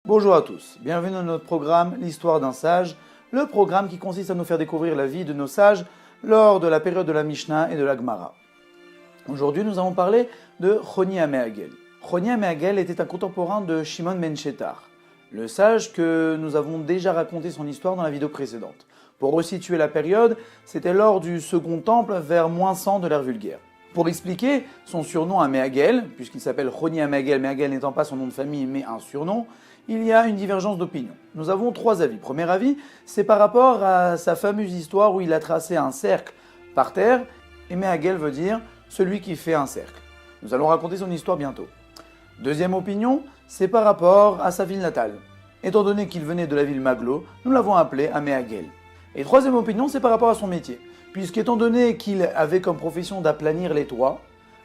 Bonjour à tous, bienvenue dans notre programme L'Histoire d'un sage, le programme qui consiste à nous faire découvrir la vie de nos sages lors de la période de la Mishnah et de la Gemara. Aujourd'hui, nous allons parler de Choni HaMe'agel. Choni HaMe'agel était un contemporain de Shimon ben Shettar, le sage que nous avons déjà raconté son histoire dans la vidéo précédente. Pour resituer la période, c'était lors du Second Temple vers -100 de l'ère vulgaire. Pour expliquer son surnom à Me'agel, puisqu'il s'appelle Choni HaMe'agel, Me'agel n'étant pas son nom de famille mais un surnom, il y a une divergence d'opinion. Nous avons trois avis. Premier avis, c'est par rapport à sa fameuse histoire où il a tracé un cercle par terre, et Me'agel veut dire celui qui fait un cercle. Nous allons raconter son histoire bientôt. Deuxième opinion, c'est par rapport à sa ville natale. Étant donné qu'il venait de la ville Maglo, nous l'avons appelé Me'agel. Et troisième opinion, c'est par rapport à son métier. Puisqu'étant donné qu'il avait comme profession d'aplanir les toits,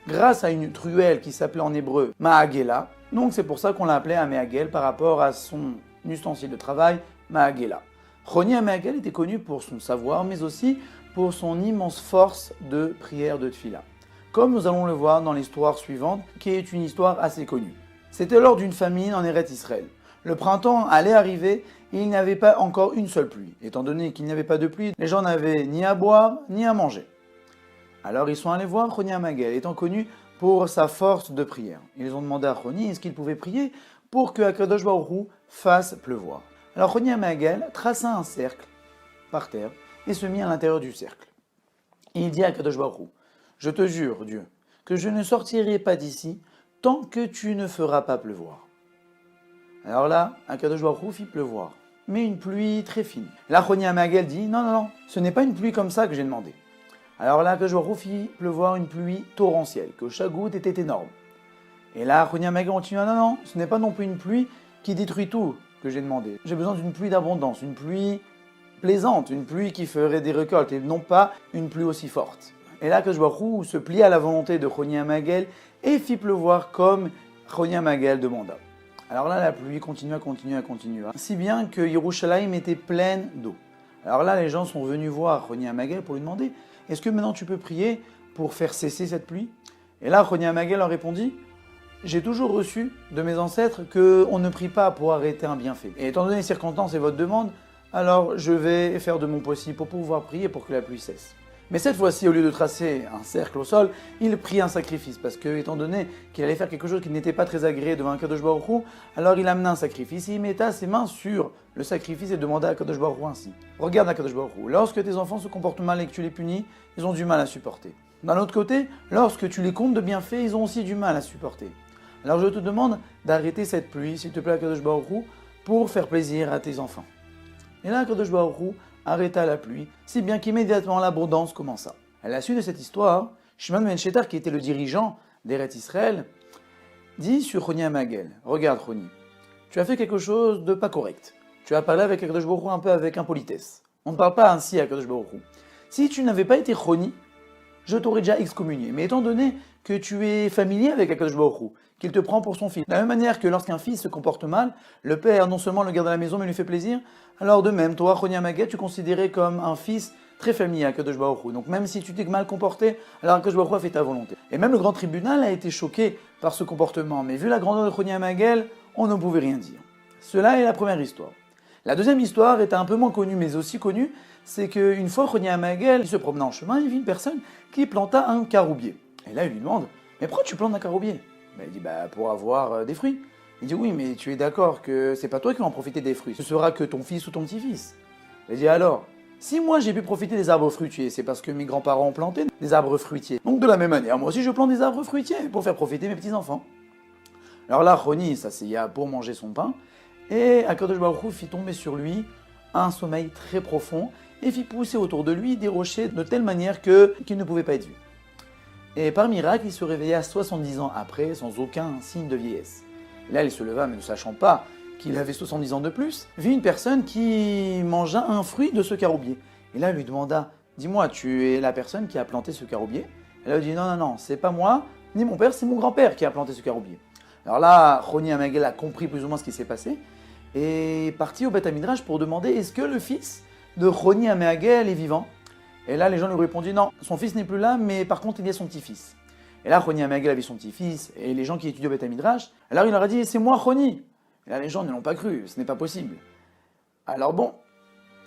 grâce à une truelle qui s'appelait en hébreu Ma'agela, donc c'est pour ça qu'on l'a appelé Me'agel par rapport à son ustensile de travail Ma'agela. Choni HaMe'agel était connu pour son savoir, mais aussi pour son immense force de prière de Tfila. Comme nous allons le voir dans l'histoire suivante, qui est une histoire assez connue. C'était lors d'une famine en Eretz Israël. Le printemps allait arriver et il n'y avait pas encore une seule pluie. Étant donné qu'il n'y avait pas de pluie, les gens n'avaient ni à boire ni à manger. Alors ils sont allés voir Choni HaMe'agel, étant connu pour sa force de prière. Ils ont demandé à Choni est-ce qu'il pouvait prier pour que Akadosh Baruch Hu fasse pleuvoir. Alors Choni HaMe'agel traça un cercle par terre et se mit à l'intérieur du cercle. Et il dit à Akadosh Baruch Hu, je te jure, Dieu, que je ne sortirai pas d'ici tant que tu ne feras pas pleuvoir. Alors là, Akadosh Baruch Hu fit pleuvoir, mais une pluie très fine. Là, Choni HaMe'agel dit, non, ce n'est pas une pluie comme ça que j'ai demandé. Alors là, Akadosh Baruch Hu fit pleuvoir une pluie torrentielle, que chaque goutte était énorme. Et là, Choni HaMe'agel continue, non, ce n'est pas non plus une pluie qui détruit tout que j'ai demandé. J'ai besoin d'une pluie d'abondance, une pluie plaisante, une pluie qui ferait des récoltes, et non pas une pluie aussi forte. Et là, Akadosh Baruch Hu se plia à la volonté de Choni HaMe'agel et fit pleuvoir comme Choni HaMe'agel demanda. Alors là, la pluie continua, si bien que Yerushalayim était pleine d'eau. Alors là, les gens sont venus voir Choni HaMe'agel pour lui demander « Est-ce que maintenant tu peux prier pour faire cesser cette pluie ?» Et là, Choni HaMe'agel leur répondit « J'ai toujours reçu de mes ancêtres qu'on ne prie pas pour arrêter un bienfait. Et étant donné les circonstances et votre demande, alors je vais faire de mon possible pour pouvoir prier pour que la pluie cesse. » Mais cette fois-ci, au lieu de tracer un cercle au sol, il prit un sacrifice, parce que, étant donné qu'il allait faire quelque chose qui n'était pas très agréé devant Akadosh Baruch Hu, alors il amena un sacrifice, et il metta ses mains sur le sacrifice et demanda à Akadosh Baruch Hu ainsi. Regarde Akadosh Baruch Hu, lorsque tes enfants se comportent mal et que tu les punis, ils ont du mal à supporter. D'un autre côté, lorsque tu les comptes de bienfaits, ils ont aussi du mal à supporter. Alors je te demande d'arrêter cette pluie, s'il te plaît Akadosh Baruch Hu, pour faire plaisir à tes enfants. Et là, Akadosh Baruch Hu arrêta la pluie, si bien qu'immédiatement l'abondance commença. À la suite de cette histoire, Shimon ben Shettar, qui était le dirigeant d'Eretz Israël, dit sur Choni HaMe'agel, regarde Choni, tu as fait quelque chose de pas correct. Tu as parlé avec Akadosh Baruch Hu un peu avec impolitesse. On ne parle pas ainsi à Akadosh Baruch Hu. Si tu n'avais pas été Choni, je t'aurais déjà excommunié. Mais étant donné que tu es familier avec Akadosh Baruch Hu, qu'il te prend pour son fils, de la même manière que lorsqu'un fils se comporte mal, le père non seulement le garde à la maison mais lui fait plaisir, alors de même, toi, Choni HaMe'agel, tu es considéré comme un fils très familier à Akadosh Baruch Hu. Donc même si tu t'es mal comporté, alors Akadosh Baruch Hu a fait ta volonté. Et même le grand tribunal a été choqué par ce comportement, mais vu la grandeur de Choni HaMe'agel, on ne pouvait rien dire. Cela est la première histoire. La deuxième histoire est un peu moins connue, mais aussi connue, c'est qu'une fois Choni HaMe'agel, il se promenait en chemin, il vit une personne qui planta un caroubier. Et là, il lui demande, mais pourquoi tu plantes un caroubier? Il dit, pour avoir des fruits. Il dit, oui, mais tu es d'accord que c'est pas toi qui vas en profiter des fruits, ce sera que ton fils ou ton petit-fils. Il dit, alors, si moi j'ai pu profiter des arbres fruitiers, c'est parce que mes grands-parents ont planté des arbres fruitiers. Donc de la même manière, moi aussi je plante des arbres fruitiers pour faire profiter mes petits-enfants. Alors là, Choni s'asseya pour manger son pain, et Akadosh Baruch Hu fit tomber sur lui un sommeil très profond, et fit pousser autour de lui des rochers de telle manière qu'il ne pouvait pas être vu. Et par miracle, il se réveilla 70 ans après, sans aucun signe de vieillesse. Là, il se leva, mais ne sachant pas qu'il avait 70 ans de plus, vit une personne qui mangea un fruit de ce caroubier. Et là, il lui demanda, dis-moi, tu es la personne qui a planté ce caroubier? Elle lui dit, non, c'est pas moi, ni mon père, c'est mon grand-père qui a planté ce caroubier. Alors là, Choni HaMe'agel a compris plus ou moins ce qui s'est passé, et est parti au Beth Midrash pour demander, est-ce que le fils de Choni HaMe'agel est vivant? Et là, les gens lui ont répondu, non, son fils n'est plus là, mais par contre, il y a son petit-fils. Et là, Choni HaMe'agel a vu son petit-fils, et les gens qui étudient au Beth Midrash, alors il leur a dit, c'est moi, Choni. Et là, les gens ne l'ont pas cru, ce n'est pas possible. Alors bon,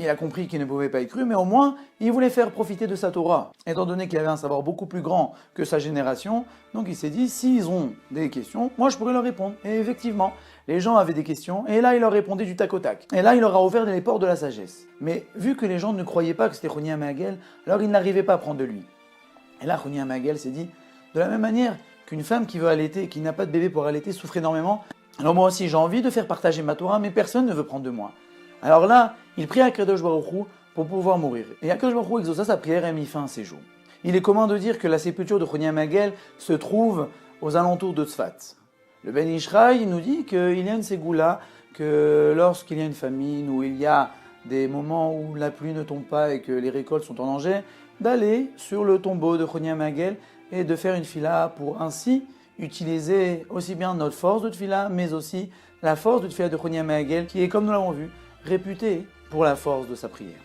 il a compris qu'il ne pouvait pas être cru, mais au moins, il voulait faire profiter de sa Torah. Étant donné qu'il avait un savoir beaucoup plus grand que sa génération, donc il s'est dit, s'ils ont des questions, moi je pourrais leur répondre. Et effectivement, les gens avaient des questions, et là il leur répondait du tac au tac. Et là il leur a ouvert les portes de la sagesse. Mais vu que les gens ne croyaient pas que c'était Choni Hamegel, alors ils n'arrivaient pas à prendre de lui. Et là Choni Hamegel s'est dit, de la même manière qu'une femme qui veut allaiter, qui n'a pas de bébé pour allaiter, souffre énormément, alors moi aussi j'ai envie de faire partager ma Torah, mais personne ne veut prendre de moi. Alors là, il prie à Akadosh Baruch Hu pour pouvoir mourir. Et Akadosh Baruch Hu exauça sa prière et a mis fin à ses jours. Il est commun de dire que la sépulture de Choni Hamegel se trouve aux alentours de Tzfat. Le Ben Ishraï nous dit qu'il y a une ségoula, que lorsqu'il y a une famine, ou il y a des moments où la pluie ne tombe pas et que les récoltes sont en danger, d'aller sur le tombeau de Choni Hamegel et de faire une fila pour ainsi utiliser aussi bien notre force de tfila, mais aussi la force de tfila de Choni Hamegel, qui est, comme nous l'avons vu, réputé pour la force de sa prière.